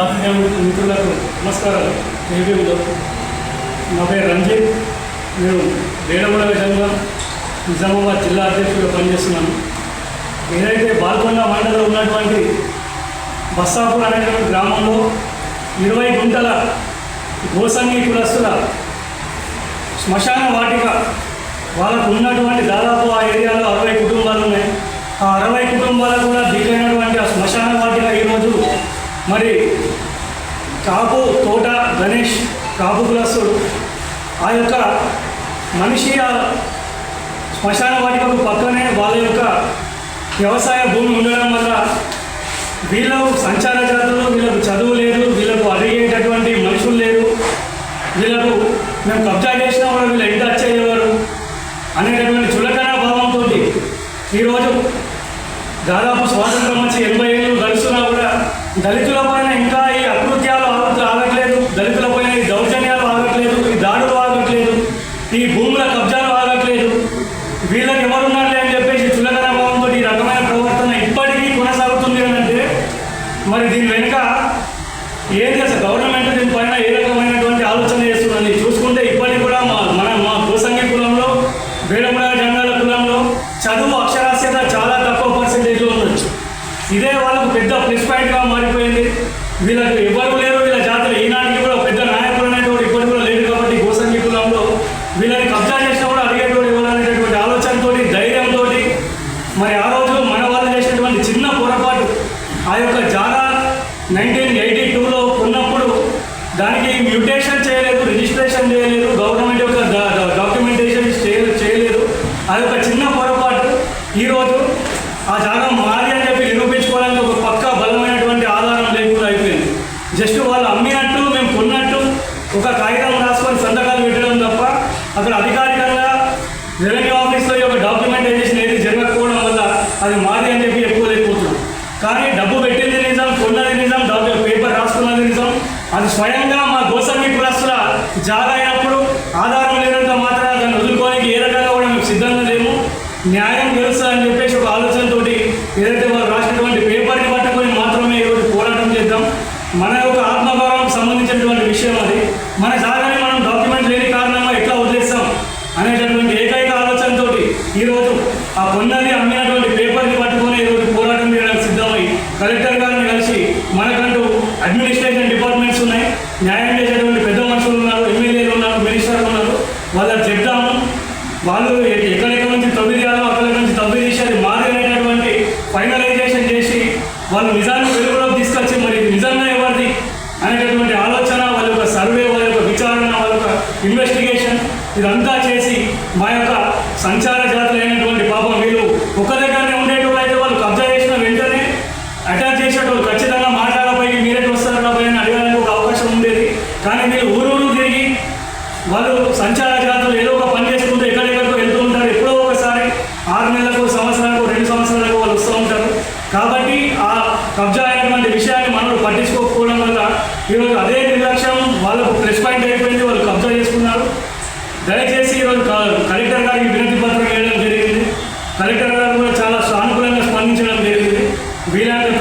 పాత్రికేయ మిత్రులకు నమస్కారాలు. ఏపీలో నా పేరు రంజిత్. నేను వేడగూడ విధంగా నిజామాబాద్ జిల్లా అధ్యక్షుడిగా పనిచేస్తున్నాను. ఏదైతే బాల్కొండ మండలంలో ఉన్నటువంటి బస్సాపూర్ అనేటువంటి గ్రామంలో 20 గుంటల గోసంగి కులస్తుల శ్మశాన వాటిక వాళ్ళకు ఉన్నటువంటి దాదాపు ఆ ఏరియాలో 60 కుటుంబాలు ఉన్నాయి. ఆ 60 కుటుంబాలకు కూడా దిగైనటువంటి ఆ శ్మశాన వాటిక ఈరోజు మరి కాపు తోట గణేష్ కాపు కులస్తుడు ఆ యొక్క మనిషి ఆ శ్మశాన వాటికకు పక్కనే వాళ్ళ యొక్క వ్యవసాయ భూమి ఉండడం వల్ల వీళ్ళకు సంచార జాతులు, వీళ్ళకు చదువు లేదు, వీళ్ళకు అడిగేటటువంటి మనుషులు లేరు, వీళ్ళకు మేము కబ్జా చేసినా కూడా వీళ్ళు ఎంత వచ్చేవారు అనేటటువంటి చులకన భావంతో ఈరోజు దాదాపు స్వాతంత్రం వచ్చి 80 ఏళ్ళు గడుస్తున్నా కూడా దళితుల పైన ఇంకా ఈ అకృత్యాలు ఆగట్లేదు, దళితుల పైన ఈ దౌర్జన్యాలు ఆగట్లేదు, ఈ దాడులు ఆగట్లేదు, ఈ భూముల కబ్జాలు ఆగట్లేదు. వీళ్ళకి ఎవరున్నారులే అని చెప్పేసి చులకన భావంతో ఈ రకమైన ప్రవర్తన ఇప్పటికీ కొనసాగుతుంది అని అంటే మరి దీని వెనుక ఏం చేస్తారు? గవర్నమెంట్ దీనిపైన ఏ రకమైనటువంటి ఆలోచన చేస్తుందని చూసుకుంటే ఇప్పటికి కూడా మా గోసంగి కులంలో, వేడముల జంగాల కులంలో చదువు అక్షరాస్యత చాలా తక్కువ పర్సెంటేజ్లో ఉండొచ్చు. ఇదే వాళ్ళకు పెద్ద ప్లస్ పాయింట్గా మారిపోయింది. వీళ్ళకి ఎవరు లేరు, వీళ్ళ జాతులు ఈనాటికి కూడా పెద్ద నాయకులు అనేటువంటి ఇప్పటికి కూడా లేరు. కాబట్టి గోసంగి కులంలో వీళ్ళని కబ్జా చేసినా కూడా అడిగేటోడు ఎవరు అనేటటువంటి ఆలోచనతో, ధైర్యంతో మరి ఆ రోజు మన వాళ్ళు చేసినటువంటి చిన్న పొరపాటు ఆ యొక్క జాగా 1982లో ఉన్నప్పుడు దానికి మ్యూటేషన్ చేయలేదు, రిజిస్ట్రేషన్ చేయలేదు, గవర్నమెంట్ యొక్క డాక్యుమెంటేషన్ చేయలేదు. ఆ యొక్క చిన్న పొరపాటు ఈరోజు ఆ జాగా మాది అని చెప్పి నిరూపించుకోవడానికి ఒక పక్క బలమైనటువంటి ఆధారం లేకుండా అయిపోయింది. జస్ట్ వాళ్ళు అమ్మినట్టు, మేము కొన్నట్టు ఒక కాగితం రాసుకొని సంతకాలు పెట్టడం తప్ప అక్కడ అధికారికంగా రెవెన్యూ ఆఫీస్లో యొక్క డాక్యుమెంటైజేషన్ ఏది జరగకపోవడం వల్ల అది మాది అని చెప్పి చెప్పుకోలేకపోతున్నాం. కానీ డబ్బు పెట్టింది నిజం, కొన్నది నిజం, పేపర్ రాసుకున్నది నిజం. అది స్వయంగా మా గోసంగి కులస్తుల జాగా అయినప్పుడు ఆధారం లేనంత మాత్రం దాన్ని వదులుకోవడానికి ఏ రకంగా కూడా మేము సిద్ధంగా లేము. న్యాయం గెలుస్తుంది అని చెప్పేసి ఒక ఆలోచనతో ఏదైతే వాళ్ళు రాసినటువంటి పేపర్ని పట్టుకొని మాత్రమే ఈరోజు పోరాటం చేద్దాం. మన యొక్క ఆత్మగౌరవం సంబంధించినటువంటి విషయం అది. మన జాగాని మనం డాక్యుమెంట్ లేని కారణంగా ఎట్లా వదిలేస్తాం అనేటటువంటి ఏకైక ఆలోచనతో ఈరోజు ఆ కొన్నది అమ్మినటువంటి పేపర్ని పట్టుకొని ఈరోజు పోరాటం చేయడానికి సిద్ధమై కలెక్టర్ గారిని కలిసి మనకంటూ అడ్మినిస్ట్రేషన్ డిపార్ట్మెంట్స్ ఉన్నాయి, న్యాయం చేసేటువంటి పెద్ద మనుషులు ఉన్నారు, ఎమ్మెల్యేలు ఉన్నారు, మినిస్టర్లు ఉన్నారు, వాళ్ళకి చెప్తాము. వాళ్ళు ఎక్కడెక్కడ నుంచి తవ్వి తీయాలో అక్కడ నుంచి తవ్వి తీసి అది మాది అనేటటువంటి ఫైనలైజేషన్ చేసి వాళ్ళు నిజాన్ని వెలుగులోకి తీసుకొచ్చి మరి నిజంగా ఎవరిది అనేటటువంటి ఆలోచన, వాళ్ళ యొక్క సర్వే, వాళ్ళ యొక్క విచారణ, వాళ్ళ యొక్క ఇన్వెస్టిగేషన్ ఇదంతా చేసి మా యొక్క సంచార జాతులైనటువంటి పాపం వీళ్ళు ఒక దగ్గరనే ఉండేటోళ్ళు అయితే వాళ్ళు కబ్జా చేసిన వెంటనే అటాక్ చేసేటోళ్ళు ఖచ్చితంగా మాట్లాడపైకి మీరేటి వస్తారు కాబట్టి అని అడగడానికి ఒక అవకాశం ఉండేది. కానీ వీళ్ళు ఊరూరు తిరిగి వాళ్ళు సంచార జాతులు ఏదో ఒక పని చేసుకుంటూ ఎక్కడెక్కడికో వెళ్తూ ఉంటారు. ఎప్పుడో ఒకసారి 6 నెలలకు, సంవత్సరాలకు, 2 సంవత్సరాలకు వాళ్ళు వస్తూ ఉంటారు. కాబట్టి ఆ కబ్జా అయినటువంటి విషయాన్ని మనం పట్టించుకోకపోవడం వల్ల ఈరోజు అదే నిర్లక్ష్యం వాళ్ళకు ప్లస్ పాయింట్ అయిపోయింది. వాళ్ళు కబ్జా చేసుకున్నారు. దయచేసి ఈరోజు కలెక్టర్ గారికి వినతి పత్రం వేయడం జరిగింది. కలెక్టర్ గారు కూడా చాలా సానుకూలంగా స్పందించడం జరిగింది. వీళ్ళని